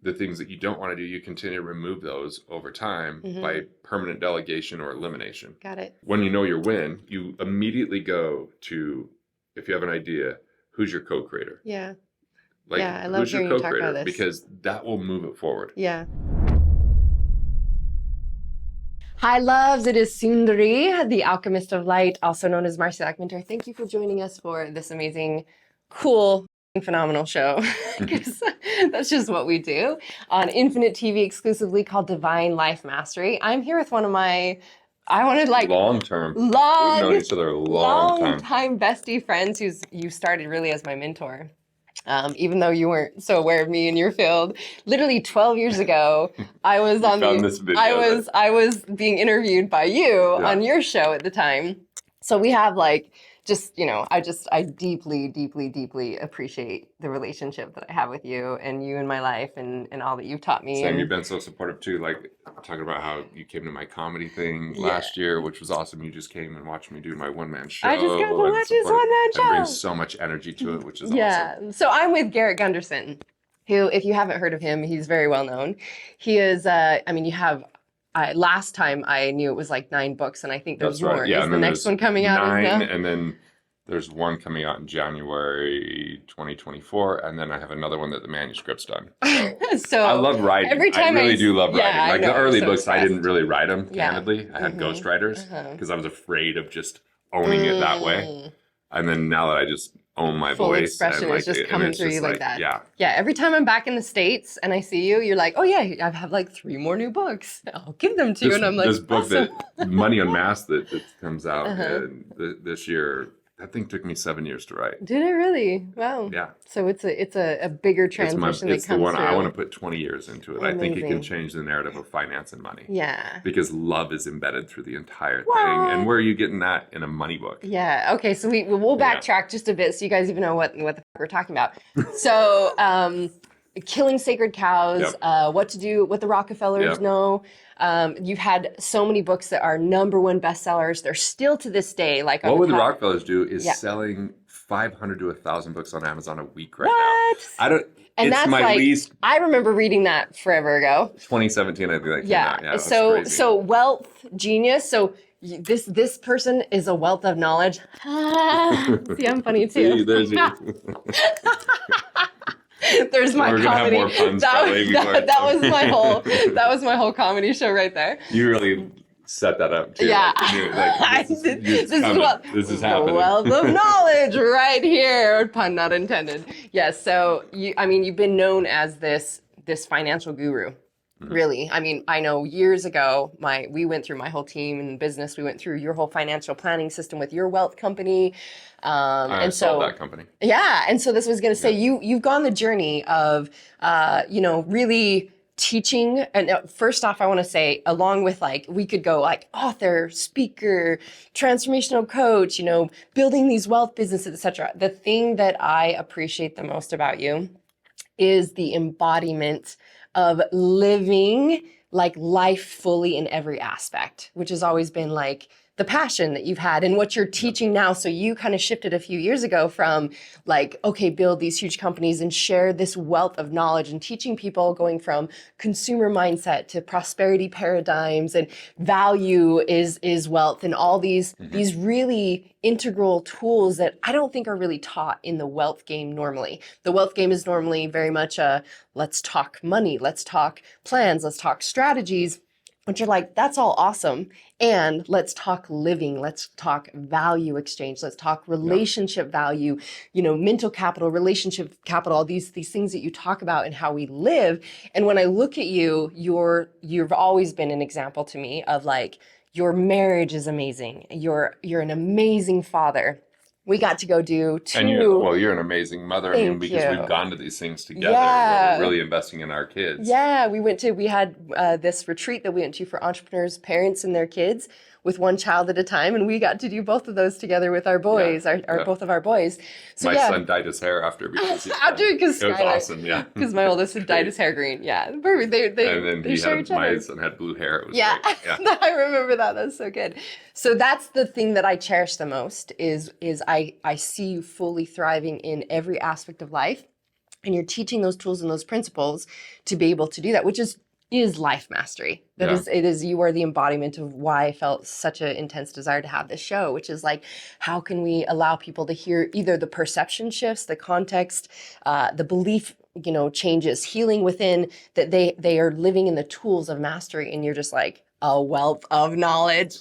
the things that you don't want to do, you continue to remove those over time Mm-hmm. by permanent delegation or elimination. Got it. When you know your win, you immediately go to, if you have an idea, who's your co-creator? Yeah. Like, Yeah, I love who's your hearing you talk about co-creator? this. Because that will move it forward. Yeah. Hi, loves. It is Sundari, the Alchemist of Light, also known as Marcy Mentor. Thank you for joining us for this amazing, cool, phenomenal show. Because that's just what we do on Infinite TV exclusively called Divine Life Mastery. I'm here with one of my, I wanted like Long term. We've known each other a long time. bestie friends who's you started really as my mentor. Even though you weren't so aware of me in your field, literally 12 years ago, I was on this video I was being interviewed by you on your show at the time. So we have like just, you know, I deeply, deeply, deeply appreciate the relationship that I have with you and you in my life and all that you've taught me. Sam, and you've been so supportive too. Like talking about how you came to my comedy thing last year, which was awesome. You just came and watched me do my one-man show. I just got to watch his one-man show. And brings so much energy to it, which is awesome. So I'm with Garrett Gunderson, who, if you haven't heard of him, he's very well known. He is, I mean, you have, last time I knew it was like 9 books, and I think there's more. Yeah, is the next one coming out? 9, and then there's one coming out in January 2024, and then I have another one that the manuscript's done. So I love writing. Every time I really do love writing. Like the early books, obsessed. I didn't really write them, candidly. I had ghostwriters because I was afraid of just owning it that way. And then now that I just own my full voice, expression and like, is just coming through you like that. Yeah. Yeah. Every time I'm back in the States and I see you, you're like, oh yeah, I have like 3 more new books. I'll give them to you. And I'm like, this book awesome. that Money Unmasked that comes out this year. That thing took me 7 years to write. Did it really? Wow. Yeah. So it's a bigger transition it's that comes the one through. I want to put 20 years into it. Amazing. I think it can change the narrative of finance and money. Yeah. Because love is embedded through the entire thing. And where are you getting that in a money book? Yeah. Okay. So we'll backtrack just a bit so you guys even know what the fuck we're talking about. So killing sacred cows, what to do, what the Rockefellers know. You've had so many books that are #1 bestsellers. They're still to this day like on what the would the top. Rockefellers do is selling 500 to 1,000 books on Amazon a week right now. I don't. And it's that's my like, least. I remember reading that forever ago. 2017, I think that came out. Yeah. So wealth genius. So this person is a wealth of knowledge. See, I'm funny too. See, there's you. There's my We're comedy. Gonna have more puns that was my whole comedy show right there. You really set that up too. Yeah. Like, this is happening. Wealth of knowledge right here. Pun not intended. Yes. So you've been known as this financial guru. Really. I mean, I know years ago, we went through my whole team in business. We went through your whole financial planning system with your wealth company. I sold that company. Yeah. And so this was going to say, you've gone the journey of, really teaching. And first off, I want to say, along with like, we could go like author, speaker, transformational coach, building these wealth businesses, etc. The thing that I appreciate the most about you is the embodiment of living like life fully in every aspect, which has always been like the passion that you've had and what you're teaching now. So you kind of shifted a few years ago from like, okay, build these huge companies and share this wealth of knowledge and teaching people going from consumer mindset to prosperity paradigms and value is wealth and all these really integral tools that I don't think are really taught in the wealth game normally. The wealth game is normally very much let's talk money, let's talk plans, let's talk strategies, which are like, that's all awesome. And let's talk living, let's talk value exchange, let's talk relationship value, mental capital, relationship capital, all these things that you talk about and how we live. And when I look at you, you've always been an example to me of like, your marriage is amazing. You're an amazing father. We got to go do 2. And you're an amazing mother. Because we've gone to these things together. Yeah. We're really investing in our kids. Yeah, we had this retreat that we went to for entrepreneurs, parents and their kids with one child at a time. And we got to do both of those together with our boys, both of our boys. So my son dyed his hair after because it was awesome. Yeah. Because my oldest had dyed his hair green. Yeah. Perfect. And then my son had blue hair. It was great. Yeah. I remember that. That's so good. So that's the thing that I cherish the most is I see you fully thriving in every aspect of life. and you're teaching those tools and those principles to be able to do that, which is life mastery. It is, you are the embodiment of why I felt such an intense desire to have this show, which is like, how can we allow people to hear either the perception shifts, the context, the belief, changes, healing within, that they are living in the tools of mastery, and you're just like a wealth of knowledge.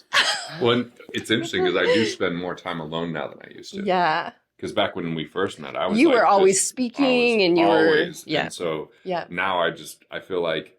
Well, it's interesting because I do spend more time alone now than I used to. Yeah. Because back when we first met, I was you were always speaking, and you always, were, yeah. And so now I feel like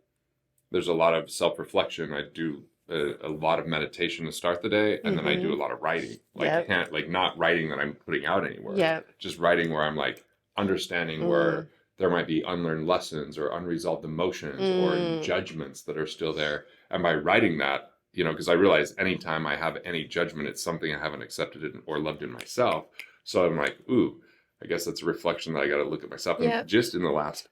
there's a lot of self-reflection. I do a lot of meditation to start the day, and then I do a lot of writing. Like not writing that I'm putting out anywhere. Yeah. Just writing where I'm like understanding where there might be unlearned lessons or unresolved emotions or judgments that are still there. And by writing that, because I realize anytime I have any judgment, it's something I haven't accepted or loved in myself. So I'm like, ooh, I guess that's a reflection that I got to look at myself. And just in the last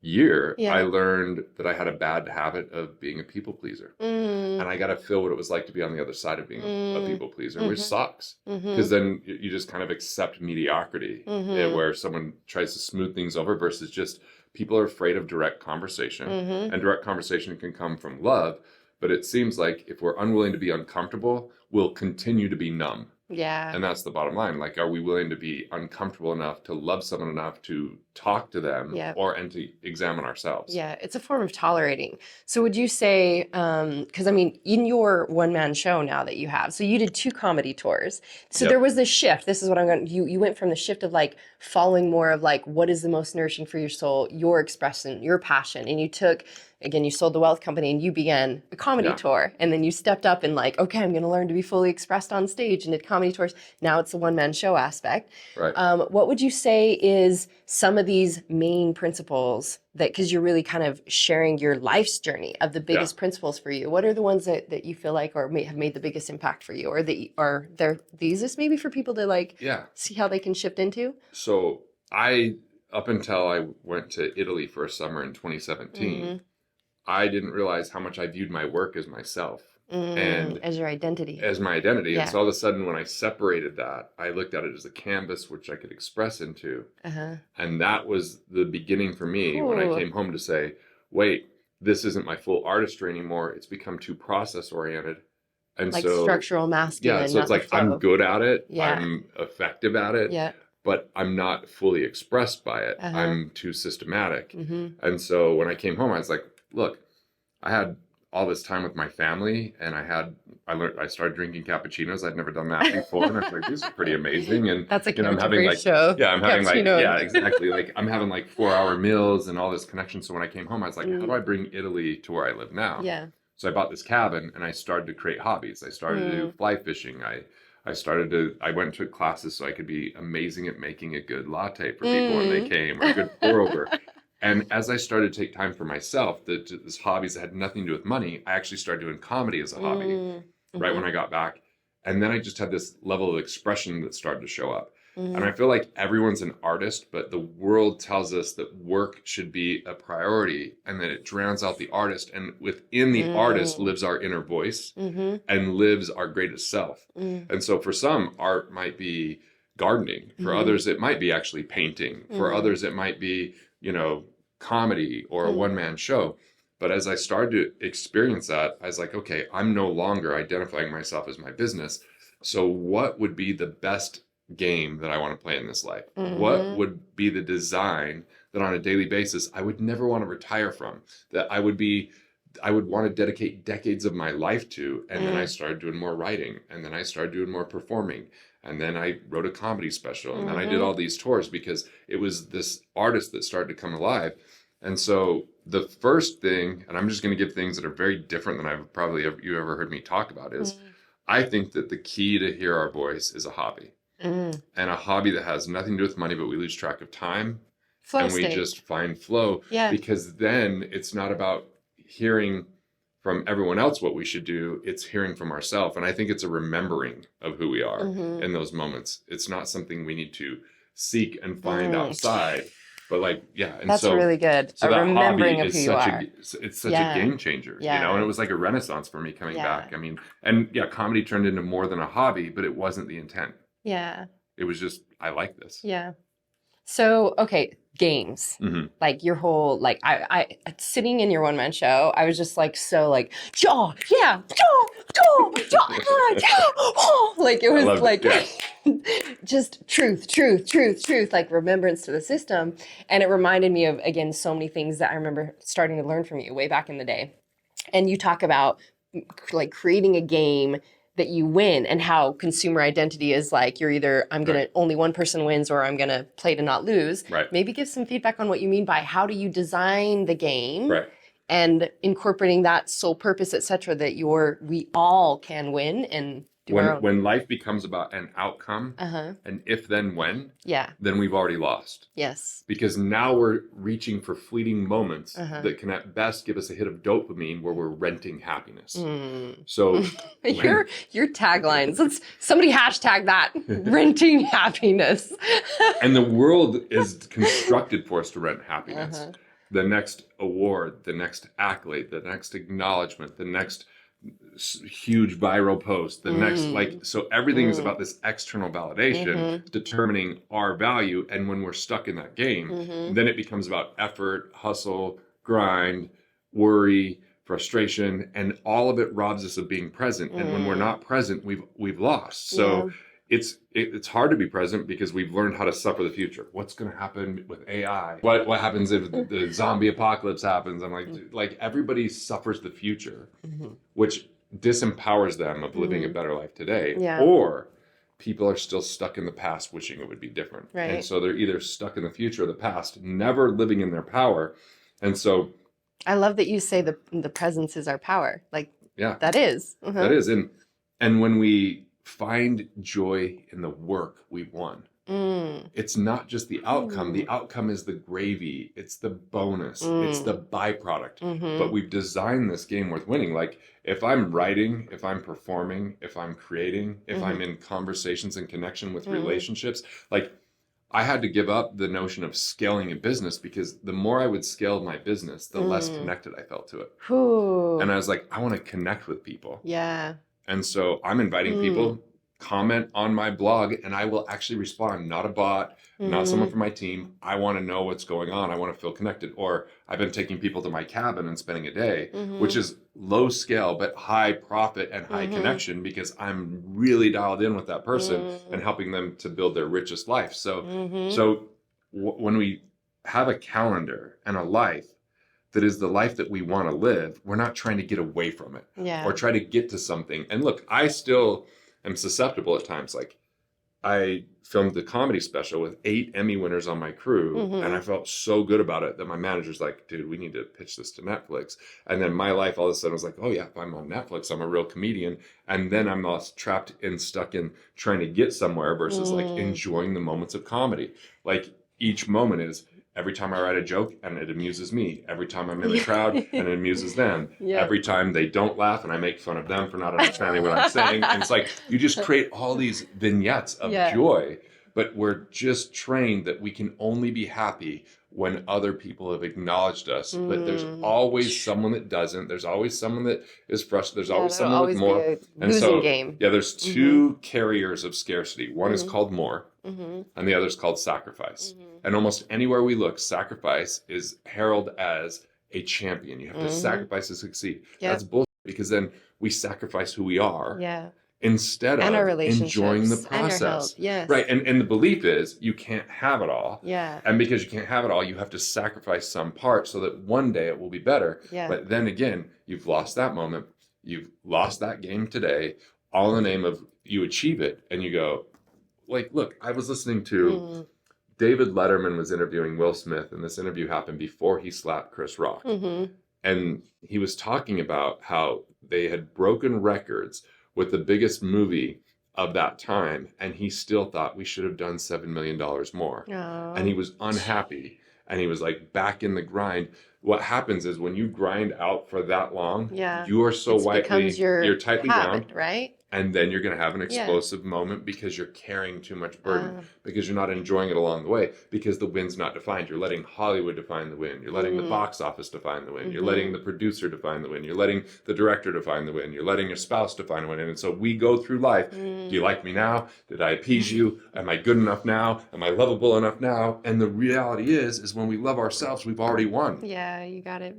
year, I learned that I had a bad habit of being a people pleaser. And I got to feel what it was like to be on the other side of being a people pleaser, which sucks. Because then you just kind of accept mediocrity, where someone tries to smooth things over versus just people are afraid of direct conversation. And direct conversation can come from love. But it seems like if we're unwilling to be uncomfortable, we'll continue to be numb. Yeah. And that's the bottom line. Like, are we willing to be uncomfortable enough to love someone enough to talk to them and to examine ourselves? Yeah, it's a form of tolerating. So would you say, because I mean, in your one-man show now that you have, so you did 2 comedy tours. So there was this shift. This is what I'm going to, you went from the shift of like following more of like, what is the most nourishing for your soul, your expression, your passion. And you took, again, you sold the wealth company and you began a comedy tour. And then you stepped up and like, okay, I'm going to learn to be fully expressed on stage, and did comedy tours. Now it's the one-man show aspect. Right. What would you say is some of these main principles that, because you're really kind of sharing your life's journey of the biggest principles for you, what are the ones that you feel like have made the biggest impact for you, or that are there these maybe for people to like see how they can shift into? So up until I went to Italy for a summer in 2017, I didn't realize how much I viewed my work as myself. And as your identity. As my identity. And so all of a sudden when I separated that, I looked at it as a canvas which I could express into. And that was the beginning for me when I came home to say, wait, this isn't my full artistry anymore. It's become too process oriented. And like so structural masculine. Yeah, so it's like I'm good at it. I'm effective at it. But I'm not fully expressed by it. I'm too systematic. And so when I came home, I was like, look, I had all this time with my family, and I started drinking cappuccinos. I'd never done that before. And I was like, this is pretty amazing. And that's a I'm having like show. Yeah, I'm having like exactly. Like I'm having like 4-hour meals and all this connection. So when I came home, I was like, how do I bring Italy to where I live now? Yeah. So I bought this cabin and I started to create hobbies. I started to do fly fishing. I went to classes so I could be amazing at making a good latte for people when they came, or a good pour over. And as I started to take time for myself, this hobbies that had nothing to do with money, I actually started doing comedy as a hobby right when I got back. And then I just had this level of expression that started to show up. And I feel like everyone's an artist, but the world tells us that work should be a priority and that it drowns out the artist. And within the artist lives our inner voice and lives our greatest self. And so for some, art might be gardening. For others, it might be actually painting. For others, it might be, comedy or a one-man show. But as I started to experience that, I was like, okay, I'm no longer identifying myself as my business. So what would be the best game that I want to play in this life? What would be the design that on a daily basis I would never want to retire from, that I would want to dedicate decades of my life to? And then I started doing more writing, and then I started doing more performing. And then I wrote a comedy special, and then I did all these tours because it was this artist that started to come alive. And so the first thing, and I'm just going to give things that are very different than I've probably you ever heard me talk about, is I think that the key to hear our voice is a hobby. And a hobby that has nothing to do with money, but we lose track of time. Flow and state. We just find flow. Yeah. Because then it's not about hearing from everyone else what we should do, it's hearing from ourselves. And I think it's a remembering of who we are in those moments. It's not something we need to seek and find outside, but like, and that's so, really good. So a remembering of who you are. It's such a game changer, and it was like a renaissance for me coming back. I mean, and comedy turned into more than a hobby, but it wasn't the intent. Yeah. It was just, I like this. Yeah. So, okay. games. Mhm. Like your whole, like I sitting in your one-man show, I was just like, so like, jaw, yeah, jaw, jaw, jaw, oh, like it I was loved like, it. just truth, like remembrance to the system. And it reminded me of, again, so many things that I remember starting to learn from you way back in the day. And you talk about like creating a game that you win, and how consumer identity is like, you're either, I'm gonna, Right. only one person wins, or I'm gonna play to not lose. Right. Maybe give some feedback on what you mean by how do you design the game, Right. and incorporating that sole purpose, etc., that we all can win and do our own. When life becomes about an outcome, Uh-huh. and if then when, Yeah. then we've already lost. Yes. Because now we're reaching for fleeting moments Uh-huh. that can at best give us a hit of dopamine where we're renting happiness. Mm. So your taglines. Let's somebody hashtag that. Renting happiness. and the world is constructed for us to rent happiness. Uh-huh. The next award, the next accolade, the next acknowledgement, the next huge viral post, the next, like, so everything is about this external validation determining our value. And when we're stuck in that game, then it becomes about effort, hustle, grind, worry, frustration, and all of it robs us of being present. And when we're not present, we've lost. So it's hard to be present because we've learned how to suffer the future. What's going to happen with AI? What happens if the zombie apocalypse happens? I'm like everybody suffers the future, which disempowers them of living a better life today. Yeah. Or people are still stuck in the past wishing it would be different. Right. And so they're either stuck in the future or the past, never living in their power. And so I love that you say the presence is our power. Like, yeah, that is. that is. And when we find joy in the work we've won, it's not just the outcome. The outcome is the gravy. It's the bonus. It's the byproduct. But we've designed this game worth winning. Like, if I'm writing, if I'm performing, if I'm creating, if I'm in conversations and connection with relationships, like, I had to give up the notion of scaling a business, because the more I would scale my business, the less connected I felt to it. And I was like, I want to connect with people. Yeah. And so I'm inviting people, comment on my blog, and I will actually respond. Not a bot, not someone from my team. I want to know what's going on. I want to feel connected. Or I've been taking people to my cabin and spending a day, which is low scale, but high profit and high connection, because I'm really dialed in with that person and helping them to build their richest life. So, when we have a calendar and a life that is the life that we want to live, we're not trying to get away from it or try to get to something. And look, I still am susceptible at times. Like, I filmed the comedy special with 8 Emmy winners on my crew, and I felt so good about it that my manager's like, dude, we need to pitch this to Netflix. And then my life all of a sudden was like, oh yeah, if I'm on Netflix, I'm a real comedian. And then I'm lost, trapped and stuck in trying to get somewhere versus like enjoying the moments of comedy. Like, each moment is, every time I write a joke and it amuses me. Every time I'm in the crowd and it amuses them. Every time they don't laugh and I make fun of them for not understanding what I'm saying. And it's like, you just create all these vignettes of joy, but we're just trained that we can only be happy when other people have acknowledged us. But there's always someone that doesn't. There's always someone that is frustrated. There's always someone with more. And so, game. Yeah, there's 2 carriers of scarcity. One is called more, and the other is called sacrifice. And almost anywhere we look, sacrifice is heralded as a champion. You have to sacrifice to succeed. That's bullshit, because then we sacrifice who we are instead of enjoying the process. Right. And the belief is you can't have it all. And because you can't have it all, you have to sacrifice some part so that one day it will be better. But then again, you've lost that moment. You've lost that game today, all in the name of you achieve it. And you go, like, look, I was listening to David Letterman was interviewing Will Smith, and this interview happened before he slapped Chris Rock. And he was talking about how they had broken records with the biggest movie of that time, and he still thought we should have done $7 million more. And he was unhappy, and he was like back in the grind. what happens is when you grind out for that long, Yeah. you are so becomes you're your tightly habit, bound, right? and then you're going to have an Yeah. explosive moment because you're carrying too much burden, because you're not enjoying it along the way, because the win's not defined. You're letting Hollywood define the win. You're letting the box office define the win. You're letting the producer define the win. You're letting the director define the win. You're letting your spouse define the win. And so we go through life. Do you like me now? Did I appease you? Am I good enough now? Am I lovable enough now? And the reality is when we love ourselves, we've already won. Yeah, you got it.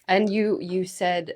And you said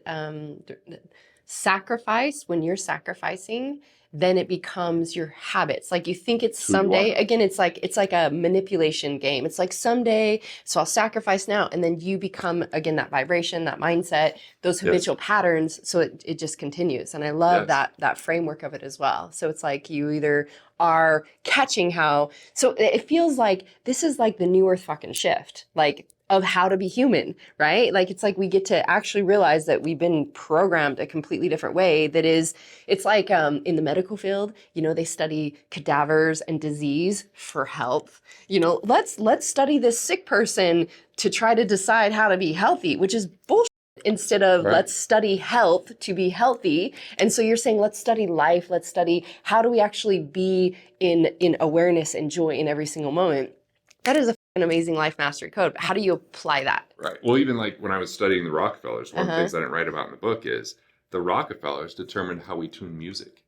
sacrifice, when you're sacrificing, then it becomes your habits. Like you think it's someday. Again, it's like a manipulation game. It's like someday, so I'll sacrifice now. And then you become, again, that vibration, that mindset, those habitual patterns. So it just continues. And I love that framework of it as well. So it's like you either are catching how, so it feels like this is like the new earth fucking shift. Like, of how to be human, right? Like, it's like we get to actually realize that we've been programmed a completely different way. That is, it's like in the medical field, you know, they study cadavers and disease for health. You know, let's study this sick person to try to decide how to be healthy, which is bullshit. Instead of let's study health to be healthy. And so you're saying, let's study life. Let's study how do we actually be in awareness and joy in every single moment. That is an amazing life mastery code. But how do you apply that? Right. Well, even like when I was studying the Rockefellers, one of the things I didn't write about in the book is the Rockefellers determined how we tune music.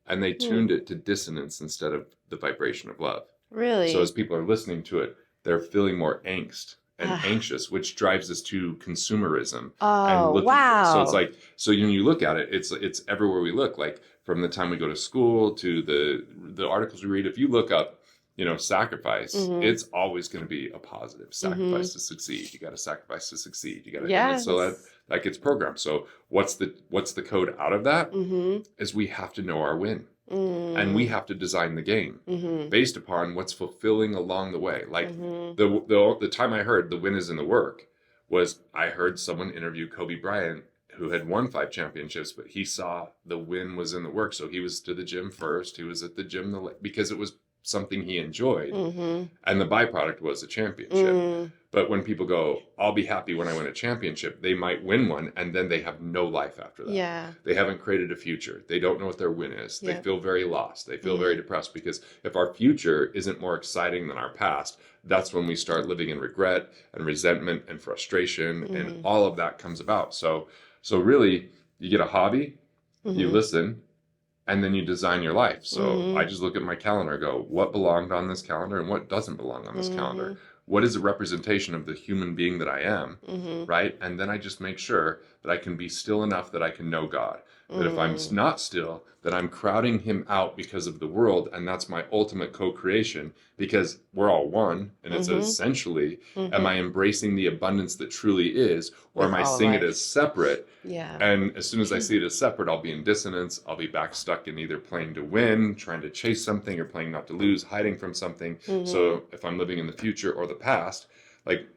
And they tuned it to dissonance instead of the vibration of love. Really? So as people are listening to it, they're feeling more angst and anxious, which drives us to consumerism. Oh, wow. So it's like, so when you look at it, it's everywhere we look. Like from the time we go to school to the articles we read, if you look up, you know, sacrifice, it's always going to be a positive. Sacrifice to succeed. You got to sacrifice to succeed. You got to, and so that gets programmed. So what's the code out of that? Is we have to know our win. And we have to design the game based upon what's fulfilling along the way. Like the time I heard the win is in the work was I heard someone interview Kobe Bryant, who had won 5 championships, but he saw the win was in the work. So he was to the gym first. He was at the gym because it was something he enjoyed, and the byproduct was a championship. But when people go, I'll be happy when I win a championship, they might win one and then they have no life after that. Yeah. They haven't created a future. They don't know what their win is. They feel very lost. They feel very depressed, because if our future isn't more exciting than our past, that's when we start living in regret and resentment and frustration, and all of that comes about. So really, you get a hobby, you listen, and then you design your life. So I just look at my calendar and go, what belonged on this calendar and what doesn't belong on this calendar? What is a representation of the human being that I am, right? And then I just make sure that I can be still enough that I can know God. That if I'm not still, that I'm crowding him out because of the world, and that's my ultimate co-creation, because we're all one, and it's essentially, am I embracing the abundance that truly is, or am I seeing it as separate? Yeah. And as soon as I see it as separate, I'll be in dissonance. I'll be back stuck in either playing to win, trying to chase something, or playing not to lose, hiding from something. So if I'm living in the future or the past, like,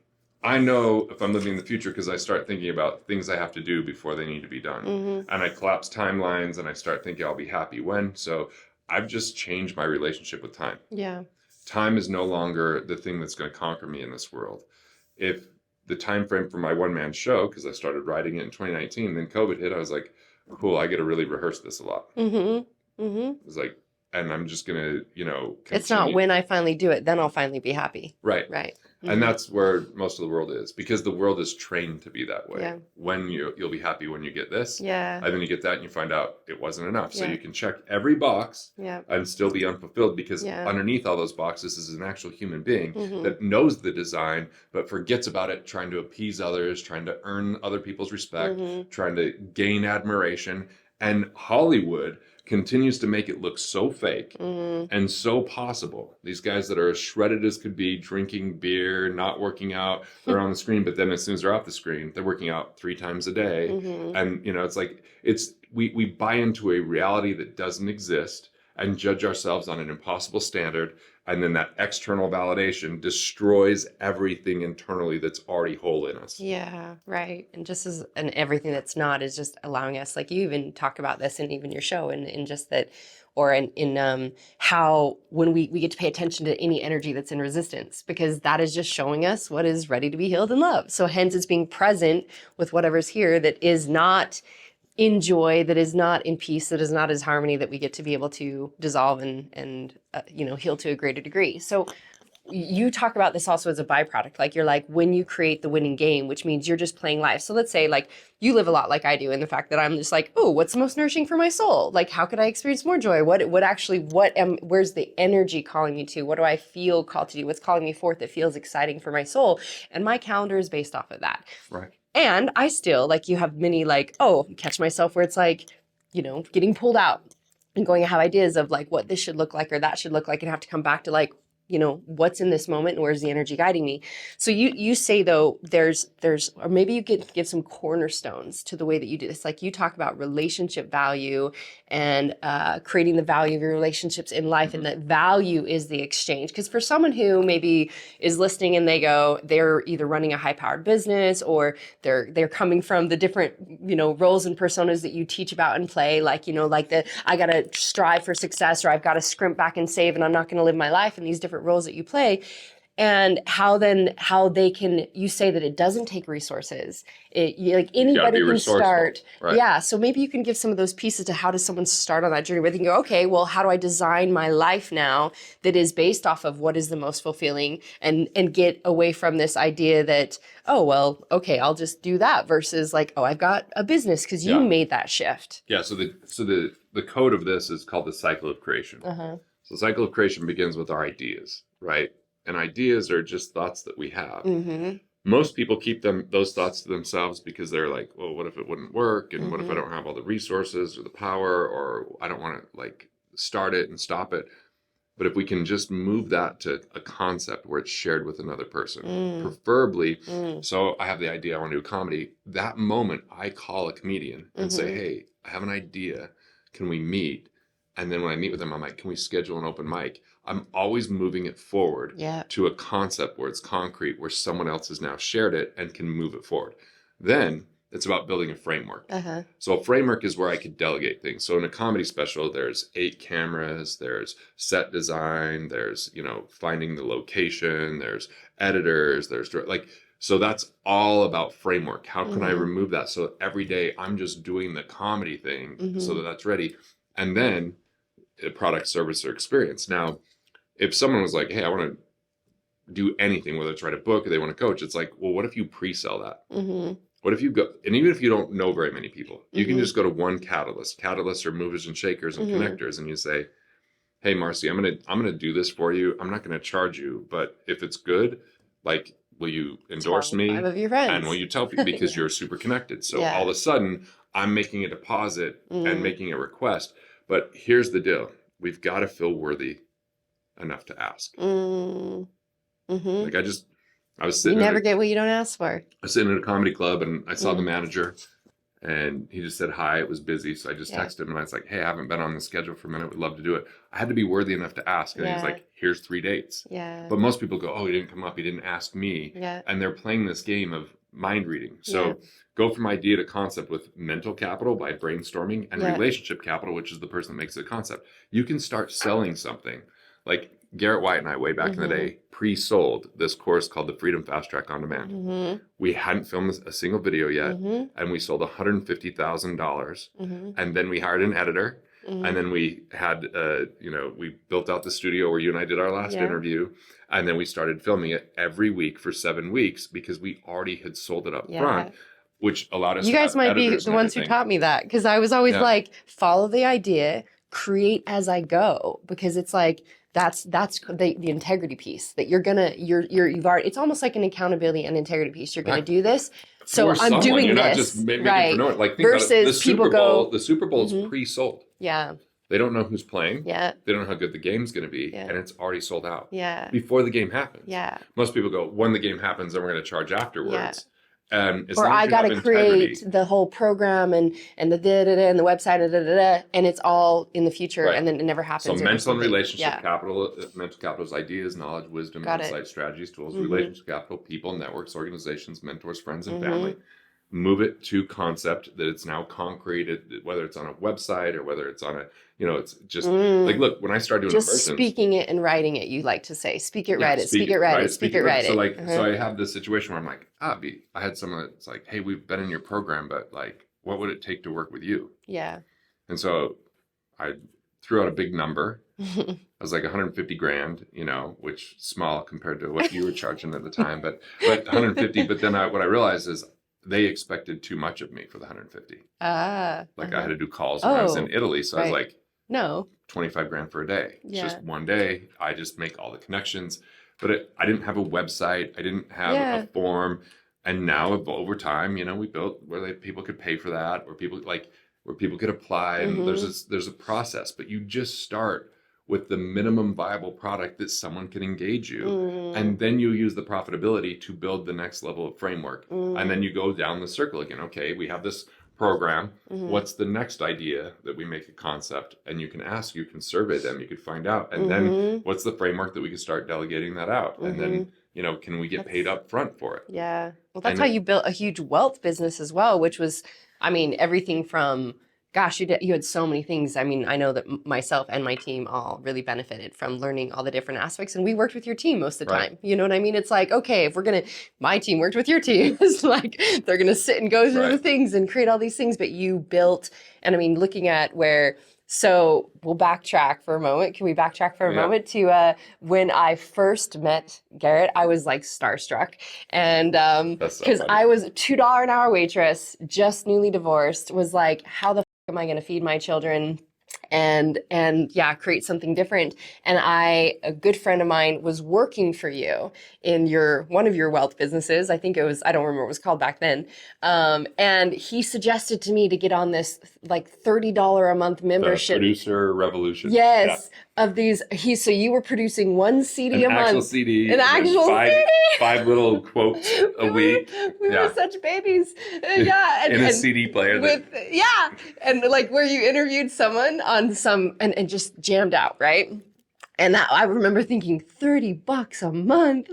I know if I'm living in the future because I start thinking about things I have to do before they need to be done. And I collapse timelines and I start thinking I'll be happy when. So I've just changed my relationship with time. Yeah. Time is no longer the thing that's going to conquer me in this world. If the time frame for my one-man show, because I started writing it in 2019, then COVID hit, I was like, cool, I get to really rehearse this a lot. It was like, and I'm just going to, continue. It's not when I finally do it, then I'll finally be happy. Right. And that's where most of the world is, because the world is trained to be that way. Yeah. When you'll be happy when you get this. Yeah. And then you get that and you find out it wasn't enough. So you can check every box and still be unfulfilled, because underneath all those boxes is an actual human being that knows the design, but forgets about it, trying to appease others, trying to earn other people's respect, trying to gain admiration. And Hollywood continues to make it look so fake and so possible. These guys that are as shredded as could be, drinking beer, not working out, they're on the screen, but then as soon as they're off the screen, they're working out 3 times a day. And, it's like, we buy into a reality that doesn't exist. and judge ourselves on an impossible standard. And then that external validation destroys everything internally that's already whole in us. Yeah, right. And everything that's not is just allowing us, like you even talk about this in even your show, and in just that, or in how when we get to pay attention to any energy that's in resistance, because that is just showing us what is ready to be healed and loved. So hence it's being present with whatever's here that is not in joy, that is not in peace, that is not as harmony, that we get to be able to dissolve and heal to a greater degree. So you talk about this also as a byproduct. Like you're like, when you create the winning game, which means you're just playing life. So let's say like you live a lot like I do, in the fact that I'm just like, oh, what's the most nourishing for my soul? Like, how could I experience more joy? Where's the energy calling me to? What do I feel called to do? What's calling me forth that feels exciting for my soul? And my calendar is based off of that. Right. And I still, like, you have many, like, catch myself where it's like, getting pulled out and going to have ideas of like what this should look like or that should look like, and have to come back to like, what's in this moment and where's the energy guiding me? So you say though, there's, or maybe you could give some cornerstones to the way that you do this. Like you talk about relationship value and creating the value of your relationships in life. And that value is the exchange. Because for someone who maybe is listening and they're either running a high powered business, or they're coming from the different, roles and personas that you teach about and play, like, I got to strive for success, or I've got to scrimp back and save, and I'm not going to live my life in these different roles that you play. And how they can, you say that it doesn't take resources. Like anybody can start. Right. Yeah. So maybe you can give some of those pieces to how does someone start on that journey where they can go, okay, well, how do I design my life now that is based off of what is the most fulfilling, and get away from this idea that, oh, well, okay, I'll just do that, versus like, oh, I've got a business, because you made that shift. Yeah. So the code of this is called the cycle of creation. Uh-huh. So the cycle of creation begins with our ideas, right? And ideas are just thoughts that we have. Mm-hmm. Most people keep those thoughts to themselves because they're like, well, what if it wouldn't work? And what if I don't have all the resources or the power, or I don't want to like start it and stop it? But if we can just move that to a concept where it's shared with another person, preferably. So I have the idea, I want to do comedy. That moment I call a comedian and say, hey, I have an idea. Can we meet? And then when I meet with them, I'm like, can we schedule an open mic? I'm always moving it forward to a concept where it's concrete, where someone else has now shared it and can move it forward. Then it's about building a framework. Uh-huh. So a framework is where I could delegate things. So in a comedy special, there's 8 cameras, there's set design, there's, finding the location, there's editors, so that's all about framework. How can I remove that? So every day I'm just doing the comedy thing so that that's ready. And then a product, service, or experience. Now, if someone was like, hey, I want to do anything, whether it's write a book or they want to coach, it's like, well, what if you pre-sell that? What if you go, and even if you don't know very many people, you can just go to one catalyst. Catalysts are movers and shakers and connectors. And you say, hey, Marcy, I'm going to do this for you. I'm not going to charge you, but if it's good, like, will you endorse me? 5 of your friends. And will you tell people, because you're super connected. So all of a sudden I'm making a deposit and making a request. But here's the deal. We've got to feel worthy enough to ask. Like I was sitting. You never get what you don't ask for. I was sitting at a comedy club and I saw the manager, and he just said hi. It was busy. So I just texted him and I was like, hey, I haven't been on the schedule for a minute. Would love to do it. I had to be worthy enough to ask. And he was like, here's 3 dates. Yeah. But most people go, oh, he didn't come up. He didn't ask me. Yeah. And they're playing this game of mind reading. So go from idea to concept with mental capital by brainstorming, and relationship capital, which is the person that makes the concept. You can start selling something. Like Garrett White and I, way back in the day, pre-sold this course called the Freedom Fast Track on Demand. We hadn't filmed a single video yet, and we sold $150,000. And then we hired an editor. And then we had, we built out the studio where you and I did our last interview. And then we started filming it every week for 7 weeks, because we already had sold it up front, which allowed us. You guys might be the ones who taught me that, because I was always like, follow the idea, create as I go, because it's like, that's the integrity piece that you've already, it's almost like an accountability and integrity piece. You're going to do this. So I'm doing you're this. Not just making right. For no one. Like, versus people go. The Super Bowl is pre-sold. Yeah. They don't know who's playing. Yeah. They don't know how good the game's going to be. Yeah. And it's already sold out. Yeah. Before the game happens. Yeah. Most people go, when the game happens, then we're going to charge afterwards. As Or long as I you got have to create integrity. the whole program and the da-da-da and the website and it's all in the future Right. and then it never So happens or mental and something. relationship Yeah, capital, mental capital is ideas, knowledge, wisdom, got it. insight, strategies, tools. Mm-hmm. Relationship capital, people, networks, organizations, mentors, friends, and Mm-hmm. family. Move it to concept that it's now concrete, whether it's on a website or whether it's on a, it's just like, look, when I started doing Just immersions, speaking it and writing it, you like to say. Speak it, yeah, write it, speak it, write it, speak it, write So it. like, so I have this situation where I'm like, I had someone that's like, hey, we've been in your program, but like, what would it take to work with you? Yeah. And so I threw out a big number. I was like 150 grand, which small compared to what you were charging at the time, but 150. But then what I realized is they expected too much of me for the 150. I had to do calls when I was in Italy. So I was like, no, 25 grand for a day. It's Yeah. just one day. I just make all the connections, but I didn't have a website. I didn't have a form. And now over time, we built where people could pay for that, where people could apply. And there's a process, but you just start with the minimum viable product that someone can engage you. And then you use the profitability to build the next level of framework. And then you go down the circle again. Okay, we have this program. What's the next idea that we make a concept? And you can survey them, you could find out. And then what's the framework that we can start delegating that out? And then, can we get paid up front for it? Yeah. Well, that's how you built a huge wealth business as well, which was, everything from, gosh, you had so many things. I know that myself and my team all really benefited from learning all the different aspects. And we worked with your team most of the time. You know what I mean? It's like, okay, if my team worked with your team. It's like, they're going to sit and go through the things and create all these things. But you built, and looking at so we'll backtrack for a moment. Can we backtrack for a moment to when I first met Garrett? I was like starstruck. And because I was a $2 an hour waitress, just newly divorced, was like, how the am I going to feed my children and create something different? And a good friend of mine was working for you in one of your wealth businesses. I think it was, I don't remember what it was called back then. And he suggested to me to get on this like $30 a month membership. The producer revolution. Yes. Of these, so you were producing one CD a month. Actual CD. An actual CD. 5 little quotes a week. We were such babies. Yeah. In a CD player. And like where you interviewed someone on and just jammed out, right? And I remember thinking $30 a month,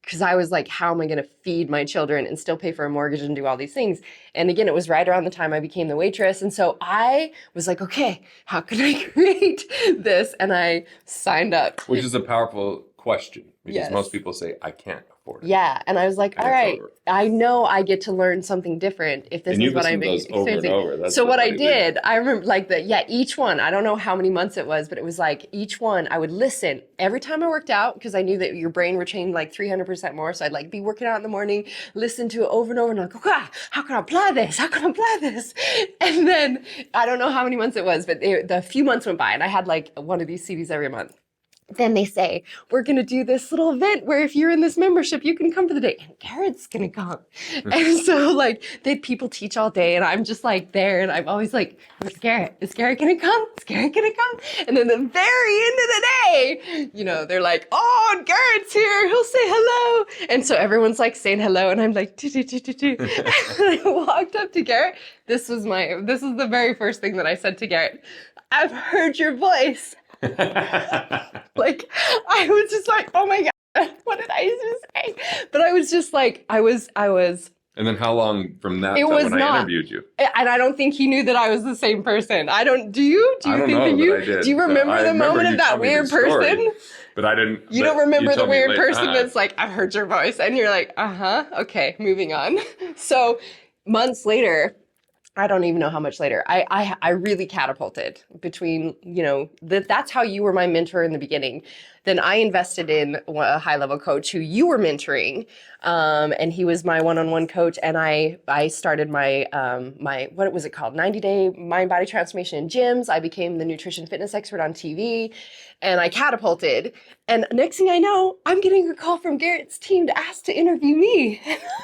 because I was like, how am I going to feed my children and still pay for a mortgage and do all these things? And again, it was right around the time I became the waitress. And so I was like, okay, how can I create this? And I signed up. Which is a powerful question because most people say, I can't afford it. Yeah. And I was like, all right, I know I get to learn something different if this is what I'm experiencing. So what I did, I remember each one, I don't know how many months it was, but it was like each one I would listen every time I worked out because I knew that your brain retained like 300% more. So I'd be working out in the morning, listen to it over and over and like, okay, how can I apply this? How can I apply this? And then I don't know how many months it was, but the few months went by and I had like one of these CDs every month. Then they say, we're going to do this little event where if you're in this membership, you can come for the day. And Garrett's going to come. And so people teach all day and I'm just like there and I'm always like, where's Garrett? Is Garrett going to come? Is Garrett going to come? And then the very end of the day, they're like, oh, Garrett's here. He'll say hello. And so everyone's like saying hello. And I'm like, do. And I walked up to Garrett. This is the very first thing that I said to Garrett. I've heard your voice. I was just like, oh my God, what did I just say? But I was just like, I was. And then how long from that to when I interviewed you? And I don't think he knew that I was the same person. Do you? Do you think that you? I did. Do you remember the moment of that weird person? But I didn't. You don't remember the weird person that's like, I've heard your voice. And you're like, okay, moving on. So months later, I don't even know how much later, I really catapulted between, that's how you were my mentor in the beginning. Then I invested in a high-level coach who you were mentoring, and he was my one-on-one coach. And I started my what was it called? 90-day mind-body transformation in gyms. I became the nutrition fitness expert on TV, and I catapulted. And next thing I know, I'm getting a call from Garrett's team to ask to interview me.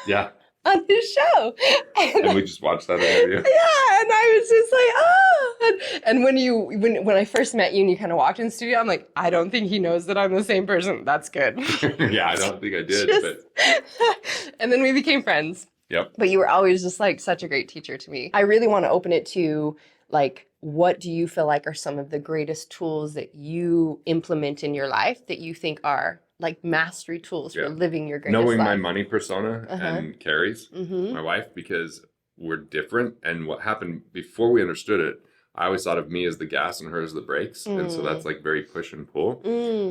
Yeah. On his show. And we just watched that interview. Yeah, and I was just like, oh. And when I first met you and you kind of walked in the studio, I'm like, I don't think he knows that I'm the same person. That's good. Yeah, I don't think I did. And then we became friends. Yep. But you were always just like such a great teacher to me. I really want to open it to like, what do you feel like are some of the greatest tools that you implement in your life that you think are like mastery tools for living your greatest Knowing life? my money persona and Carrie's, Mm-hmm. my wife, because we're different. And what happened before we understood it, I always thought of me as the gas and her as the brakes. And so that's like very push and pull.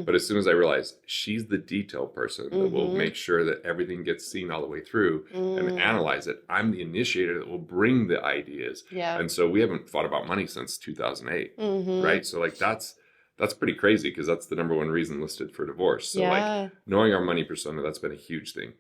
But as soon as I realized she's the detail person that will make sure that everything gets seen all the way through and analyze it, I'm the initiator that will bring the ideas. Yeah. And so we haven't thought about money since 2008, right? So like that's pretty crazy because that's the number one reason listed for divorce. So like knowing our money persona, that's been a huge thing.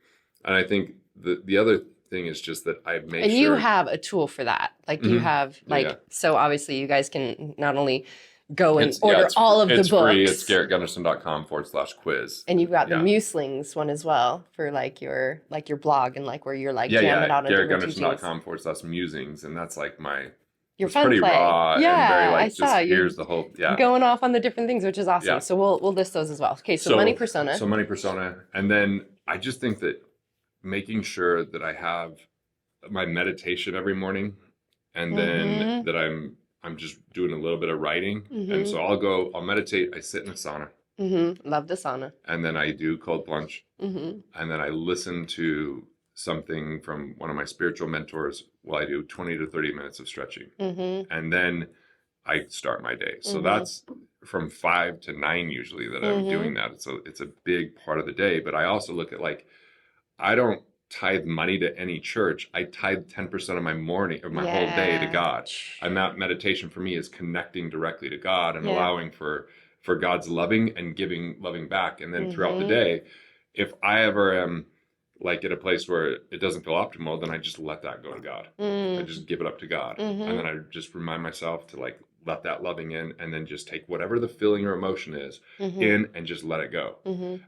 And I think the other thing is just that I make and sure. you have a tool for that. Like you have like, so obviously you guys can not only go and order all of the books. It's free. It's GarrettGunderson.com/quiz. And you've got the Muslings one as well for like your blog and like where you're like jamming out on different teachings. GarrettGunderson.com/musings. And that's like your it's fun pretty play. raw and very like I saw just here's the whole going off on the different things, which is awesome. So we'll list those as well. Okay, so money persona. So money persona. And then I just think that making sure that I have my meditation every morning and then that I'm just doing a little bit of writing. And so I'll meditate, I sit in a sauna. Love the sauna. And then I do cold plunge. And then I listen to something from one of my spiritual mentors while I do 20 to 30 minutes of stretching. And then I start my day. So that's from 5 to 9 usually that I'm doing that. It's a big part of the day. But I also look at like, I don't tithe money to any church. I tithe 10% of my morning, of my whole day to God. And that meditation for me is connecting directly to God and allowing for God's loving and loving back. And then throughout the day, if I ever am like at a place where it doesn't feel optimal, then I just let that go to God. I just give it up to God. And then I just remind myself to like let that loving in and then just take whatever the feeling or emotion is in and just let it go.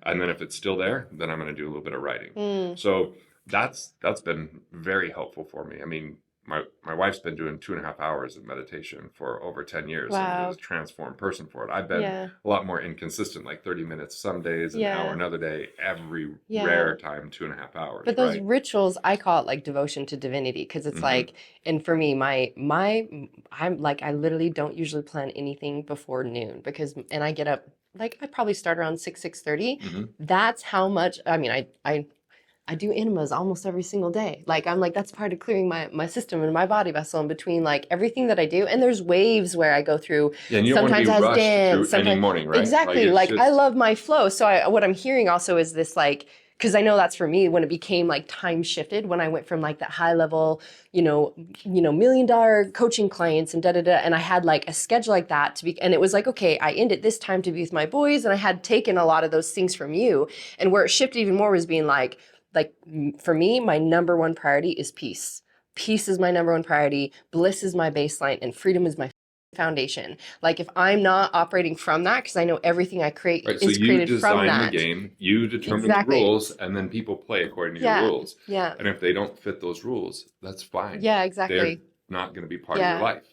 And then if it's still there, then I'm going to do a little bit of writing. So that's been very helpful for me. I mean, my wife's been doing 2.5 hours of meditation for over 10 years and is a transformed person for it. I've been a lot more inconsistent, like 30 minutes some days, an hour another day, every rare time 2.5 hours. But those rituals, I call it like devotion to divinity, because it's like, and for me, I'm like, I literally don't usually plan anything before noon and I get up, like I probably start around 6:30. That's how much, I mean, I do enemas almost every single day. Like, I'm like, that's part of clearing my system and my body vessel in between, like, everything that I do. And there's waves where I go through. Yeah, and you don't sometimes want to be rushed dance, through any morning, right? Exactly. Like I love my flow. So what I'm hearing also is this, like, because I know that's for me when it became like time shifted, when I went from like that high level, $1 million coaching clients and and I had like a schedule like that and it was like, okay, I end at this time to be with my boys. And I had taken a lot of those things from you. And where it shifted even more was being like for me, my number one priority is peace. Peace is my number one priority. Bliss is my baseline and freedom is my foundation. Like if I'm not operating from that, because I know everything I create is created from that. So you design the game, you determine the rules, and then people play according to your rules. Yeah. And if they don't fit those rules, that's fine. Yeah, exactly. They're not going to be part of your life.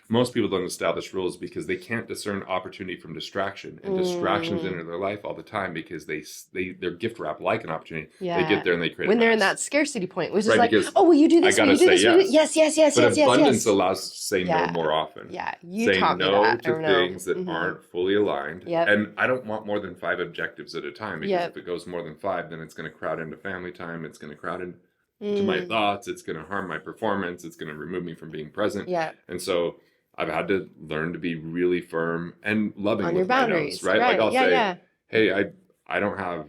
Most people don't establish rules because they can't discern opportunity from distraction, and distractions enter their life all the time because they're gift wrapped like an opportunity. They get there and they create when they're in that scarcity point, which is like, oh, will you do this? Will you do this? Yes. But abundance allows us to say no more often. Yeah, you say taught me no that. to things that aren't fully aligned. And I don't want more than 5 objectives at a time because if it goes more than 5, then it's going to crowd into family time. It's going to crowd into my thoughts. It's going to harm my performance. It's going to remove me from being present. And so I've had to learn to be really firm and loving on with your boundaries, my no's, right? Like I'll say, hey, I don't have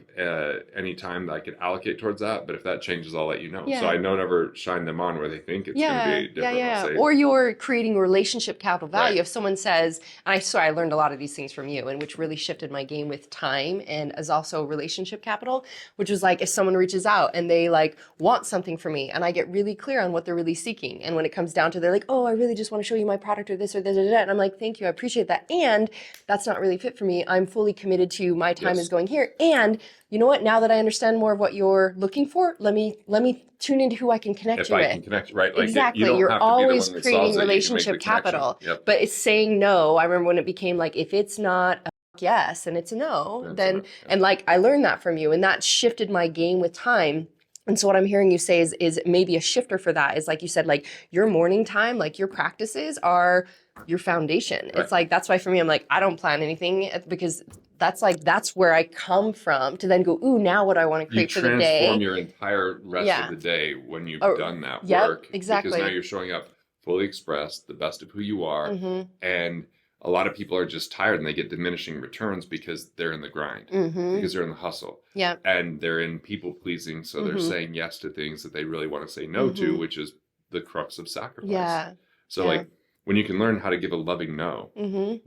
any time that I could allocate towards that, but if that changes, I'll let you know. So I don't ever shine them on where they think it's going to be different. Say, or you're creating relationship capital value. If someone says, and I swear I learned a lot of these things from you, and which really shifted my game with time and as also relationship capital, which was like if someone reaches out and they like want something from me and I get really clear on what they're really seeking. And when it comes down to they're like, oh, I really just want to show you my product or this or that. And I'm like, thank you, I appreciate that. And that's not really fit for me. I'm fully committed to my time is going here. And you know what? Now that I understand more of what you're looking for, let me tune into who I can connect you with. If I can connect, right? Like exactly. You're always creating relationship capital. But it's saying no. I remember when it became like, if it's not a yes and it's a no, then, and like I learned that from you and that shifted my game with time. And so what I'm hearing you say is maybe a shifter for that is like you said, like your morning time, like your practices are your foundation. Right. It's like, that's why for me, I'm like, I don't plan anything because that's where I come from to then go, ooh, now what I want to create for the day. You transform your entire rest of the day when you've done that work. Exactly. Because now you're showing up fully expressed, the best of who you are. And a lot of people are just tired and they get diminishing returns because they're in the grind, because they're in the hustle. Yeah. And they're in people pleasing. So they're saying yes to things that they really want to say no to, which is the crux of sacrifice. Yeah. So like when you can learn how to give a loving no,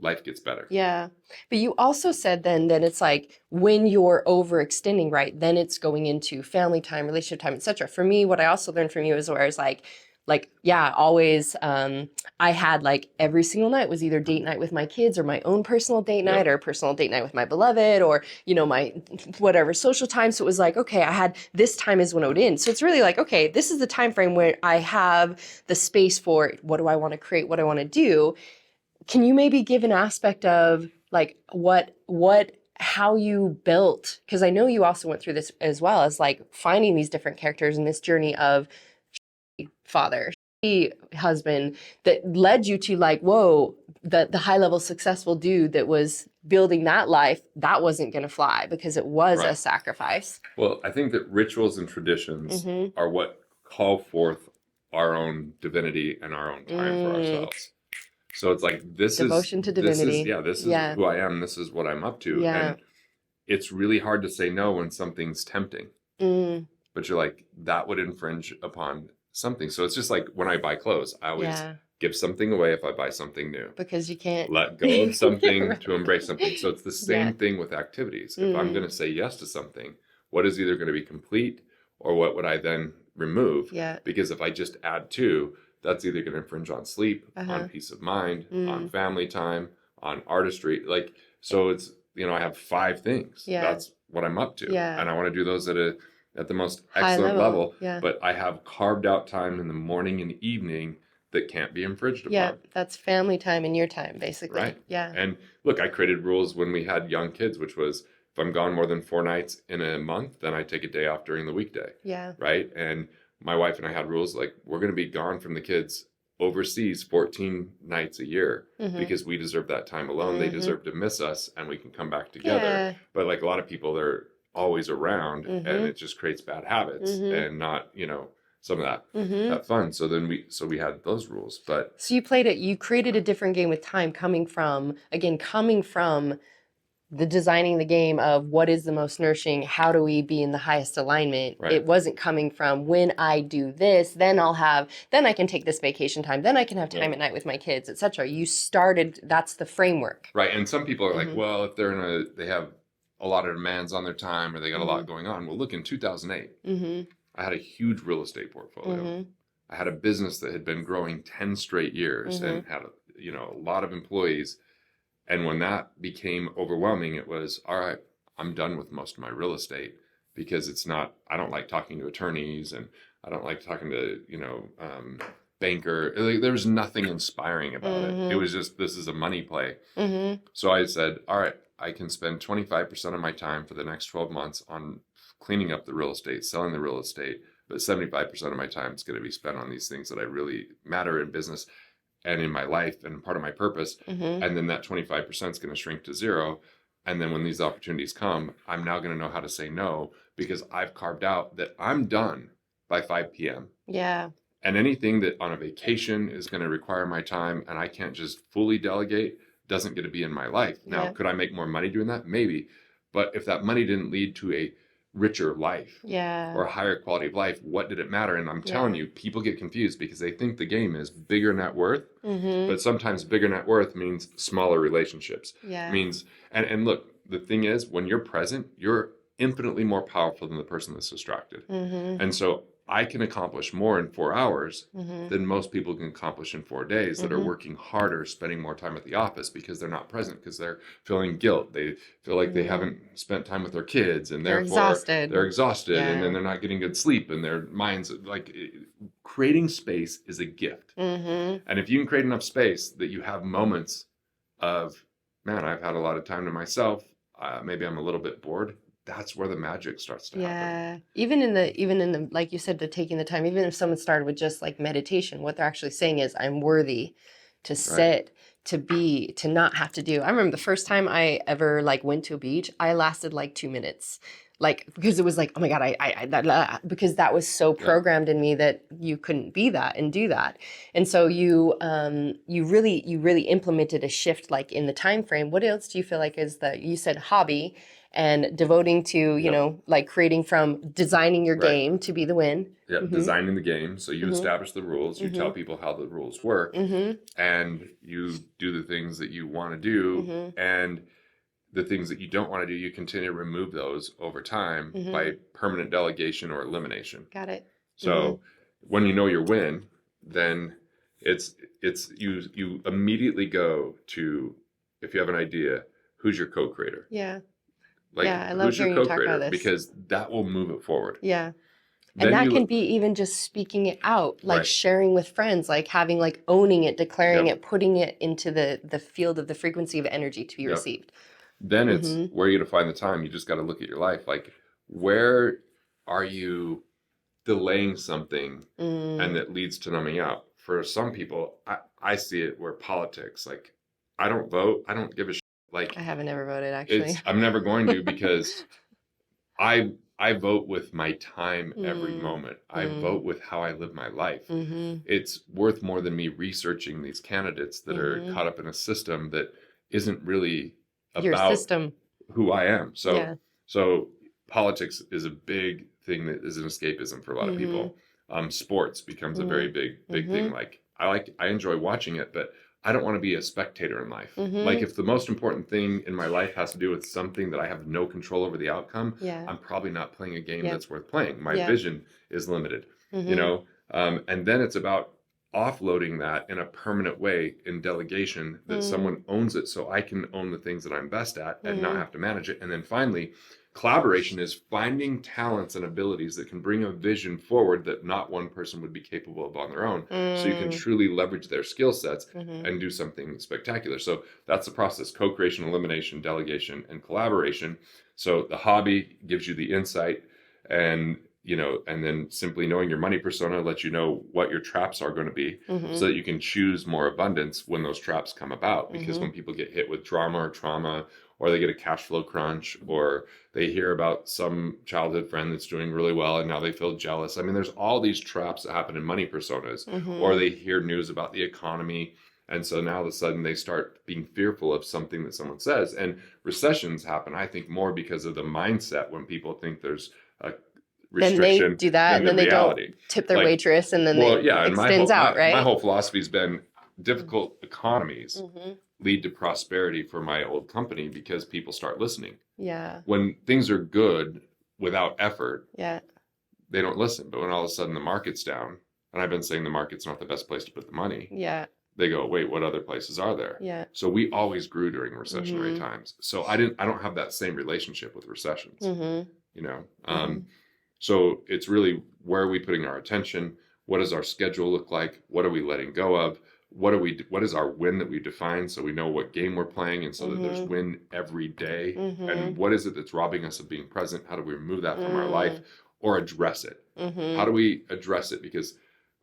life gets better. Yeah. But you also said then that it's like when you're overextending, right, then it's going into family time, relationship time, etc. For me, what I also learned from you is where it's like, yeah, always, I had like every single night was either date night with my kids or my own personal date night or personal date night with my beloved or, you know, my whatever social time. So it was like, okay, I had this time is when I would end. So it's really like, okay, this is the time frame where I have the space for what do I want to create, what I want to do. Can you maybe give an aspect of like how you built, because I know you also went through this as well as like finding these different characters in this journey of father, husband that led you to like, whoa, the high level successful dude that was building that life, that wasn't going to fly because it was a sacrifice. Well, I think that rituals and traditions are what call forth our own divinity and our own time for ourselves. So it's like devotion to divinity. This is who I am. This is what I'm up to. Yeah. And it's really hard to say no when something's tempting. But you're like, that would infringe upon something. So it's just like when I buy clothes, I always give something away if I buy something new. Because you can't let go of something to embrace something. So it's the same thing with activities. If I'm going to say yes to something, what is either going to be complete or what would I then remove? Because if I just add to, that's either going to infringe on sleep, on peace of mind, on family time, on artistry. Like, so it's, you know, I have 5 things. That's what I'm up to. And I want to do those at the most excellent level. But I have carved out time in the morning and evening that can't be infringed upon. Yeah, that's family time and your time, basically. Right. Yeah. And look, I created rules when we had young kids, which was if I'm gone more than 4 nights in a month, then I take a day off during the weekday. Yeah. Right. And my wife and I had rules like we're going to be gone from the kids overseas 14 nights a year because we deserve that time alone. They deserve to miss us and we can come back together. But like a lot of people, they're always around and it just creates bad habits and not, you know, some of that fun. So then we had those rules. But so you created a different game with time coming from the designing the game of what is the most nourishing, how do we be in the highest alignment. It wasn't coming from when I do this, then I can take this vacation time, then I can have time at night with my kids, etc. You started, that's the framework. Right. And some people are like, well, if they have a lot of demands on their time or they got a lot going on. Well, look, in 2008, I had a huge real estate portfolio. I had a business that had been growing 10 straight years and had, you know, a lot of employees. And when that became overwhelming, it was, all right, I'm done with most of my real estate because I don't like talking to attorneys and I don't like talking to, you know, banker. Like, there was nothing inspiring about it. It was just, this is a money play. So I said, all right, I can spend 25% of my time for the next 12 months on cleaning up the real estate, selling the real estate, but 75% of my time is going to be spent on these things that I really matter in business and in my life and part of my purpose. And then that 25% is going to shrink to 0. And then when these opportunities come, I'm now going to know how to say no because I've carved out that I'm done by 5 p.m. Yeah. And anything that on a vacation is going to require my time and I can't just fully delegate doesn't get to be in my life. Now, could I make more money doing that? Maybe. But if that money didn't lead to a richer life or a higher quality of life, what did it matter? And I'm telling you, people get confused because they think the game is bigger net worth, but sometimes bigger net worth means smaller relationships. Means, and look, the thing is, when you're present, you're infinitely more powerful than the person that's distracted. And so I can accomplish more in 4 hours than most people can accomplish in 4 days that are working harder, spending more time at the office because they're not present, because they're feeling guilt. They feel like they haven't spent time with their kids and therefore they're exhausted and then they're not getting good sleep and their minds, like, creating space is a gift. And if you can create enough space that you have moments of, man, I've had a lot of time to myself. Maybe I'm a little bit bored. that's where the magic starts to happen. Yeah. Even in the, like you said, the taking the time, even if someone started with just like meditation, what they're actually saying is, I'm worthy to sit, to be, to not have to do. I remember the first time I ever like went to a beach, I lasted like 2 minutes. Like, because it was like, oh my God, because that was so programmed in me that you couldn't be that and do that. And so you really implemented a shift like in the time frame. What else do you feel like is you said hobby and devoting to, you know, like creating from designing your game to be the win. Yep, designing the game. So you establish the rules, you tell people how the rules work, and you do the things that you want to do, and the things that you don't want to do, you continue to remove those over time by permanent delegation or elimination. Got it. So when you know your win, then it's you immediately go to, if you have an idea, who's your co-creator? Yeah. Like, I love who's your hearing you talk about co-creator? this. Because that will move it forward. Yeah. Then And that can be even just speaking it out, like sharing with friends, like having, like owning it, declaring it, putting it into the field of the frequency of energy to be received. Then it's where are you going to find the time? You just got to look at your life. Like, where are you delaying something and that leads to numbing out? For some people, I see it where politics, like, I don't vote. I don't give a shit. Like, I haven't ever voted, actually. I'm never going to, because I vote with my time every moment. I vote with how I live my life. It's worth more than me researching these candidates that are caught up in a system that isn't really your about system. Who I am. So politics is a big thing that is an escapism for a lot of people. Sports becomes a very big thing. Like, I enjoy watching it, but I don't want to be a spectator in life. Like, if the most important thing in my life has to do with something that I have no control over the outcome, I'm probably not playing a game that's worth playing. My vision is limited, you know? And then it's about offloading that in a permanent way in delegation, that someone owns it so I can own the things that I'm best at and not have to manage it. And then finally, collaboration is finding talents and abilities that can bring a vision forward that not one person would be capable of on their own. So you can truly leverage their skill sets and do something spectacular. So that's the process: co-creation, elimination, delegation, and collaboration. So the hobby gives you the insight, and and then simply knowing your money persona lets you know what your traps are going to be, so that you can choose more abundance when those traps come about. Because when people get hit with drama or trauma, or they get a cash flow crunch, or they hear about some childhood friend that's doing really well and now they feel jealous. I mean, there's all these traps that happen in money personas, or they hear news about the economy. And so now all of a sudden they start being fearful of something that someone says. And recessions happen, I think, more because of the mindset when people think there's a restriction. Then they do that, and then they don't tip their waitress, and then it extends out, right? My whole philosophy has been difficult economies lead to prosperity for my old company, because people start listening. Yeah. When things are good without effort, they don't listen. But when all of a sudden the market's down, and I've been saying the market's not the best place to put the money. They go, wait, what other places are there? So we always grew during recessionary times. So I don't have that same relationship with recessions. So it's really, where are we putting our attention? What does our schedule look like? What are we letting go of? What is our win that we define, so we know what game we're playing, and so that there's win every day? And what is it that's robbing us of being present? How do we remove that from our life, or address it? How do we address it? Because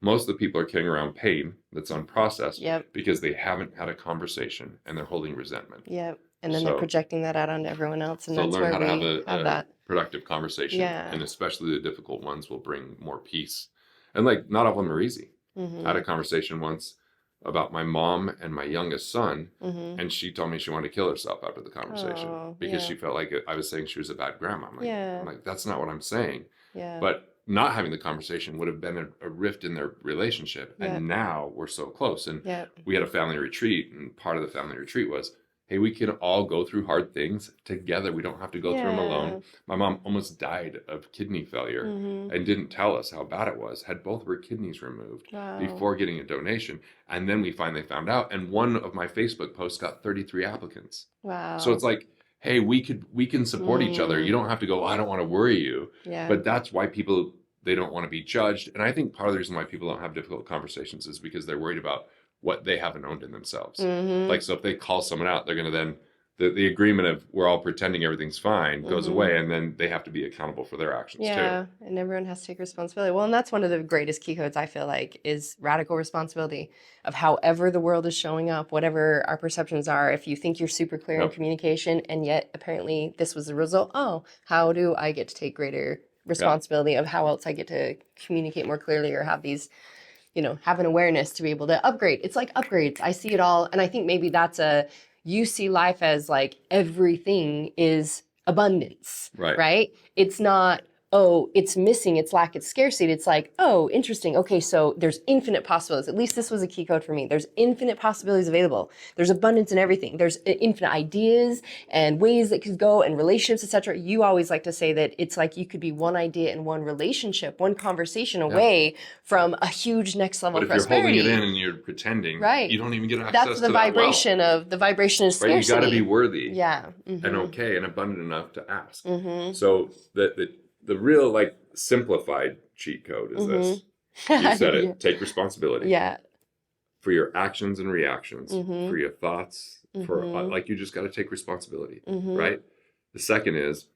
most of the people are carrying around pain that's unprocessed because they haven't had a conversation and they're holding resentment. And then they're projecting that out onto everyone else, and so that's learn where how to have have that productive conversation, and especially the difficult ones will bring more peace. And like, not all of them are easy. I had a conversation once about my mom and my youngest son, and she told me she wanted to kill herself after the conversation because she felt like I was saying she was a bad grandma. I'm like, that's not what I'm saying. But not having the conversation would have been a rift in their relationship. And now we're so close. And we had a family retreat, and part of the family retreat was, hey, we can all go through hard things together. We don't have to go through them alone. My mom almost died of kidney failure and didn't tell us how bad it was. Had both of her kidneys removed before getting a donation. And then we finally found out. And one of my Facebook posts got 33 applicants. Wow. So it's like, hey, we can support each other. You don't have to go, I don't want to worry you. But that's why people, they don't want to be judged. And I think part of the reason why people don't have difficult conversations is because they're worried about what they haven't owned in themselves. Like, so if they call someone out, they're going to then the agreement of we're all pretending everything's fine goes away, and then they have to be accountable for their actions too. Yeah, and everyone has to take responsibility. Well, and that's one of the greatest key codes I feel like is radical responsibility of however the world is showing up, whatever our perceptions are. If you think you're super clear in communication and yet apparently this was the result, how do I get to take greater responsibility of how else I get to communicate more clearly or have these, have an awareness to be able to upgrade. It's like upgrades. I see it all. And I think maybe you see life as like everything is abundance, right? It's not, it's missing, it's lack, it's scarcity. It's like, interesting. Okay, so there's infinite possibilities. At least this was a key code for me. There's infinite possibilities available. There's abundance in everything. There's infinite ideas and ways that could go and relationships, etc. You always like to say that it's like you could be one idea and one relationship, one conversation away from a huge next level prosperity. But if you're holding it in and you're pretending, you don't even get access to that. That's the vibration of the vibration of scarcity. You got to be worthy, and okay, and abundant enough to ask. So the real like simplified cheat code is this. You said it. Take responsibility. For your actions and reactions, for your thoughts, for like you just got to take responsibility, right? The second is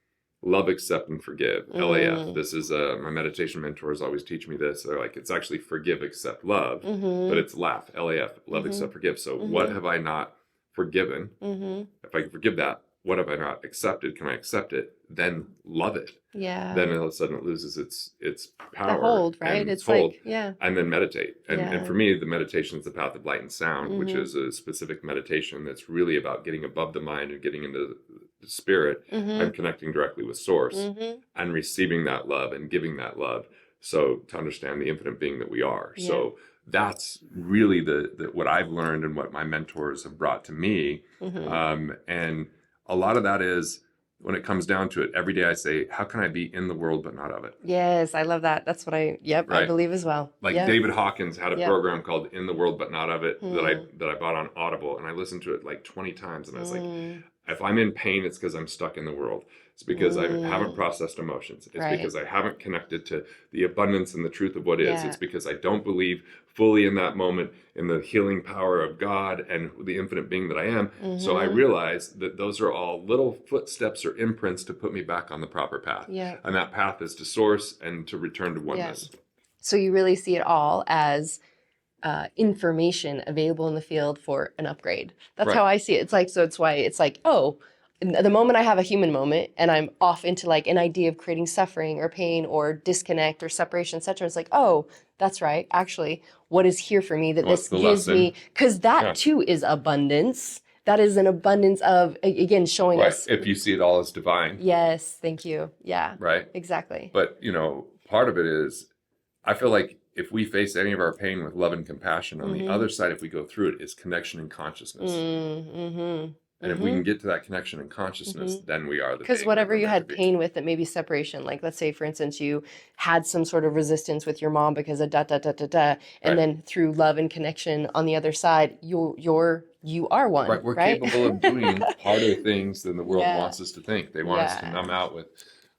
love, accept, and forgive. LAF. This is my meditation mentors always teach me this. They're like, it's actually forgive, accept, love, but it's LAF. LAF. Love, accept, forgive. So what have I not forgiven? If I can forgive that, what have I not accepted? Can I accept it? Then love it. Then all of a sudden it loses its power. The hold, right? It's hold, like, and then meditate. And for me, the meditation is the path of light and sound, which is a specific meditation that's really about getting above the mind and getting into the spirit and connecting directly with source and receiving that love and giving that love. So to understand the infinite being that we are. So that's really the what I've learned and what my mentors have brought to me. And a lot of that is, when it comes down to it, every day I say, how can I be in the world but not of it? Yes, I love that. That's what I believe as well. Like David Hawkins had a program called In the World But Not of It that I bought on Audible, and I listened to it like 20 times, and I was like, if I'm in pain, it's because I'm stuck in the world. It's because I haven't processed emotions. It's because I haven't connected to the abundance and the truth of what is. It's because I don't believe fully in that moment in the healing power of God and the infinite being that I am. So I realize that those are all little footsteps or imprints to put me back on the proper path. And that path is to source and to return to oneness. So you really see it all as information available in the field for an upgrade. That's how I see it. It's like, so it's why it's like, the moment I have a human moment and I'm off into like an idea of creating suffering or pain or disconnect or separation, etc. It's like, that's right. Actually, what is here for me that this gives me, because that too is abundance. That is an abundance of, again, showing us. If you see it all as divine. Yes. Thank you. Yeah. Right. Exactly. But, part of it is, I feel like if we face any of our pain with love and compassion, on the other side, if we go through it, is connection and consciousness. And if we can get to that connection and consciousness, then we are the because whatever you had pain with, that maybe separation, like let's say, for instance, you had some sort of resistance with your mom because of and then through love and connection on the other side, you are one. Right. We're capable of doing harder things than the world wants us to think. They want us to numb out with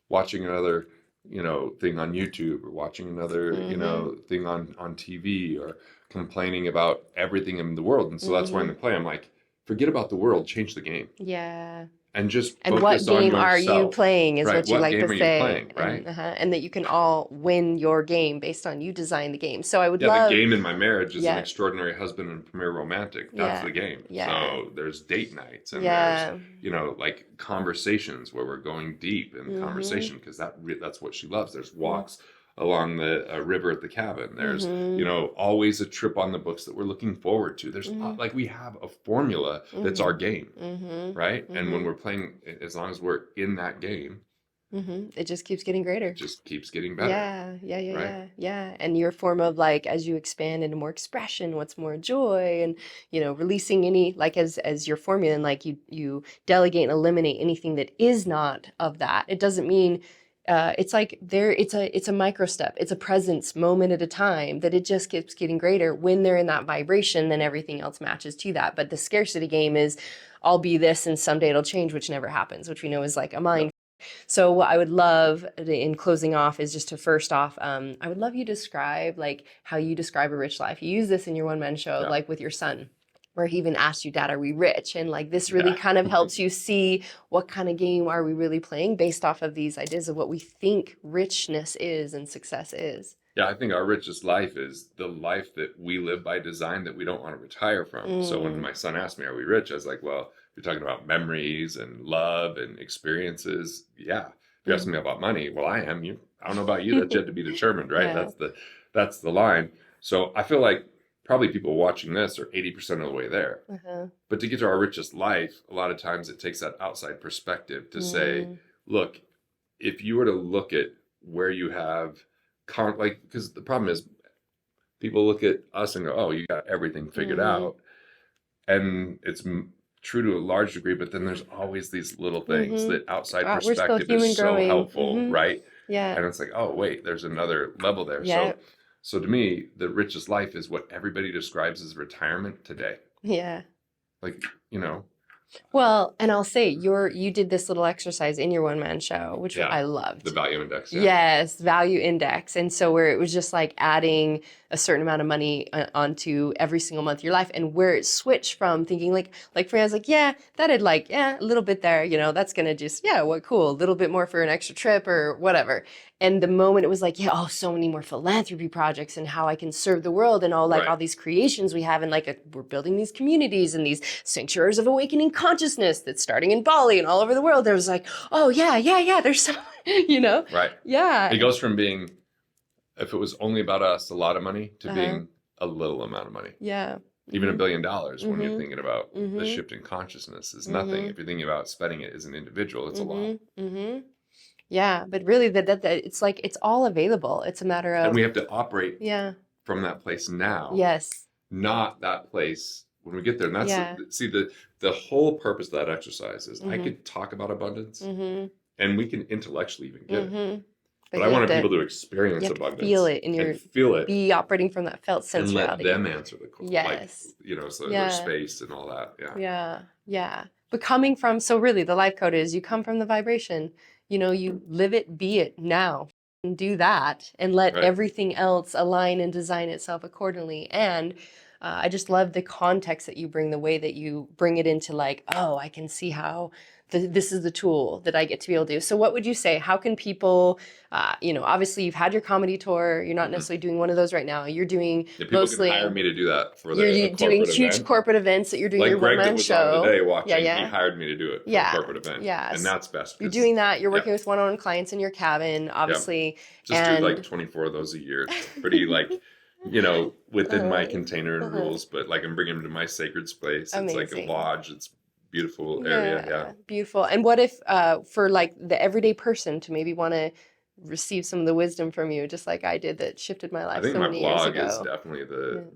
watching another thing on YouTube or watching another thing on TV or complaining about everything in the world. And so that's why in the play I'm like, forget about the world, change the game. And just focus on yourself. And what game are you playing is what you like to say. Playing, right? And that you can all win your game based on you design the game. So I would love... the game in my marriage is an extraordinary husband and premier romantic. That's the game. So there's date nights and there's, like conversations where we're going deep in conversation because that's what she loves. There's walks along the river at the cabin. There's, always a trip on the books that we're looking forward to. There's like we have a formula that's our game, right? And when we're playing, as long as we're in that game, it just keeps getting greater. It just keeps getting better. Yeah. And your form of like, as you expand into more expression, what's more joy and, releasing any, like as your formula and like you delegate and eliminate anything that is not of that. It doesn't mean it's like it's a micro step. It's a presence moment at a time that it just keeps getting greater. When they're in that vibration, then everything else matches to that. But the scarcity game is I'll be this and someday it'll change, which never happens, which we know is like a mind. So what I would love in closing off is just to first off, I would love you to describe like how you describe a rich life. You use this in your one man show, like with your son. where he even asked you, Dad, are we rich? And like this really kind of helps you see what kind of game are we really playing based off of these ideas of what we think richness is and success is. Yeah, I think our richest life is the life that we live by design that we don't want to retire from. So when my son asked me, are we rich? I was like, well, you're talking about memories and love and experiences. Yeah. If you're asking me about money, well, I am. I don't know about you. That's yet to be determined, right? That's the line. So I feel like probably people watching this are 80% of the way there. But to get to our richest life, a lot of times it takes that outside perspective to say, look, if you were to look at where you have because the problem is people look at us and go, oh, you got everything figured out. And it's true to a large degree, but then there's always these little things that outside perspective is so helpful, right? Yeah. And it's like, oh, wait, there's another level there. So to me, the richest life is what everybody describes as retirement today. Yeah. Like, Well, and I'll say you did this little exercise in your one-man show, which I loved. The value index. Yeah. Yes, value index. And so where it was just like adding a certain amount of money onto every single month of your life, and where it switched from thinking like for me, I was like, yeah, that'd a little bit there, that's going to just, what cool, a little bit more for an extra trip or whatever. And the moment it was like, so many more philanthropy projects and how I can serve the world and all all these creations we have, and we're building these communities and these sanctuaries of awakening consciousness that's starting in Bali and all over the world. There was like, oh yeah, there's some, Right. Yeah. It goes from being, if it was only about us, a lot of money, to being a little amount of money. Yeah. Even $1 billion when you're thinking about the shift in consciousness is nothing. If you're thinking about spending it as an individual, it's a lot. Yeah, but really that it's like it's all available. It's a matter of, and we have to operate from that place now. Yes. Not that place when we get there. And that's see the whole purpose of that exercise is I could talk about abundance and we can intellectually even get it. But I wanted people to experience abundance. Feel it in feel it. Be operating from that felt sensuality. And let them answer the question. Yes. So their space and all that. Yeah. Yeah. But coming from, so really the life code is you come from the vibration, you live it, be it now, and do that and let everything else align and design itself accordingly. And I just love the context that you bring, the way that you bring it into I can see how this is the tool that I get to be able to do. So what would you say? How can people, obviously you've had your comedy tour. You're not necessarily doing one of those right now. You're doing people mostly. People can hire me to do that for you're doing huge corporate events that you're doing your one-man show. Like Greg that was on today watching, he hired me to do it for a corporate event. Yes. And that's best. You're doing that. You're working with one-on-one clients in your cabin, obviously. Just do 24 of those a year. Pretty within my container and rules, but I'm bringing them to my sacred space. It's like a lodge. It's beautiful area. Beautiful. And what if for the everyday person to maybe want to receive some of the wisdom from you, just like I did, that shifted my life I think so my many years ago? blog is definitely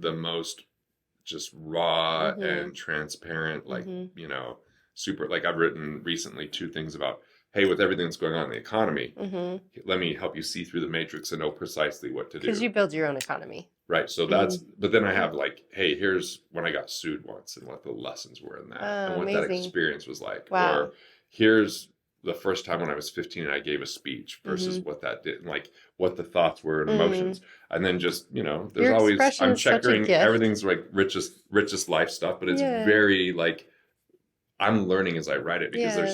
the most just raw and transparent, super. I've written recently 2 things about, hey, with everything that's going on in the economy, let me help you see through the matrix and know precisely what to do. Because you build your own economy. Right. So that's, but then I have hey, here's when I got sued once and what the lessons were in that and what that experience was like. Wow. Or here's the first time when I was 15 and I gave a speech versus what that did and what the thoughts were and emotions. And then just, there's your always, I'm checking everything's richest life stuff, but it's very I'm learning as I write it because there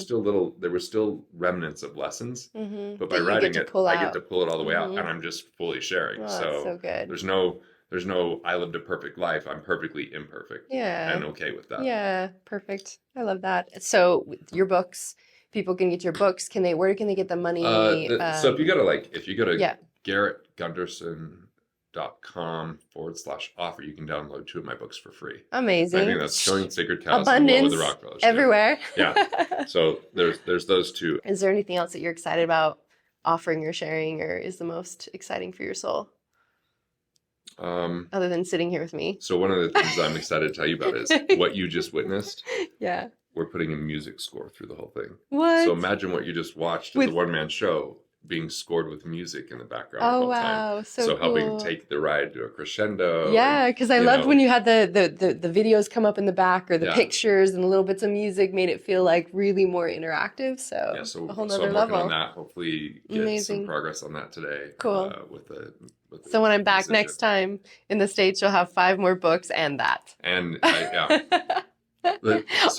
were still remnants of lessons, but by writing it, I get to pull it all the way out and I'm just fully sharing. So good. There's no, I lived a perfect life. I'm perfectly imperfect. Yeah. And okay with that. Yeah. Perfect. I love that. So your books, people can get your books. Where can they get the money? So if you go to GarrettGunderson.com/offer, you can download 2 of my books for free. Amazing. I think that's Showing Sacred Cows Abundance and the Rockefellers. Everywhere. Yeah. So there's those 2. Is there anything else that you're excited about offering or sharing, or is the most exciting for your soul? Other than sitting here with me. So one of the things I'm excited to tell you about is what you just witnessed. Yeah. We're putting a music score through the whole thing. What? So imagine what you just watched at the one-man show being scored with music in the background the whole time. So cool. Helping take the ride to a crescendo. Yeah, because I loved when you had the videos come up in the back, or the pictures and the little bits of music made it feel really more interactive. So, so a whole I'm nother level. working on that. Hopefully get some progress on that today. Cool. With the with So when I'm back musician. next time in the States, you'll have 5 more books and that. And yeah.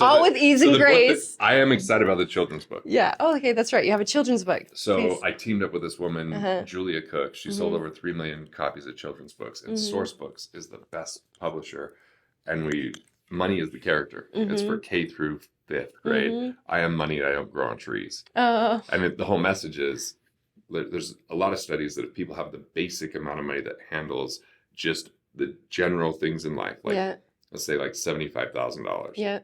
All with ease and grace. I am excited about the children's book. Yeah. Oh, okay. That's right. You have a children's book. So Please. I teamed up with this woman, Julia Cook. She sold over 3 million copies of children's books, and Source Books is the best publisher. And Money is the character. It's for K through 5th grade. I am money. I don't grow on trees. Oh. And the whole message is there's a lot of studies that if people have the basic amount of money that handles just the general things in life, like let's say like $75,000. Yeah.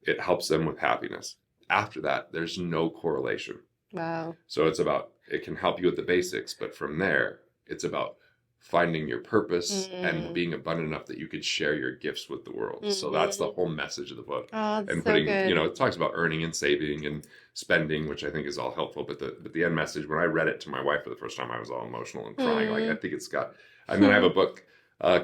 It helps them with happiness. After that, there's no correlation. Wow. So it can help you with the basics, but from there, it's about finding your purpose and being abundant enough that you could share your gifts with the world. So that's the whole message of the book. Oh, that's and so putting, good. it talks about earning and saving and spending, which I think is all helpful. But the end message, when I read it to my wife for the first time, I was all emotional and crying. Like, I think it's got, and then I have a book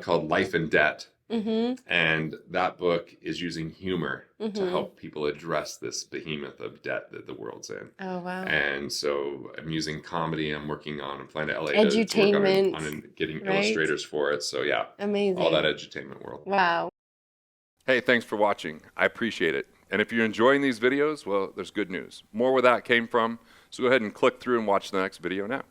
called Life in Debt. And that book is using humor to help people address this behemoth of debt that the world's in. Oh, wow. And so I'm using comedy. I'm working on, I'm flying to LA Edutainment, to work on getting illustrators for it. So yeah, amazing. all that edutainment world. Wow. Hey, thanks for watching. I appreciate it. And if you're enjoying these videos, well, there's good news. More where that came from. So go ahead and click through and watch the next video now.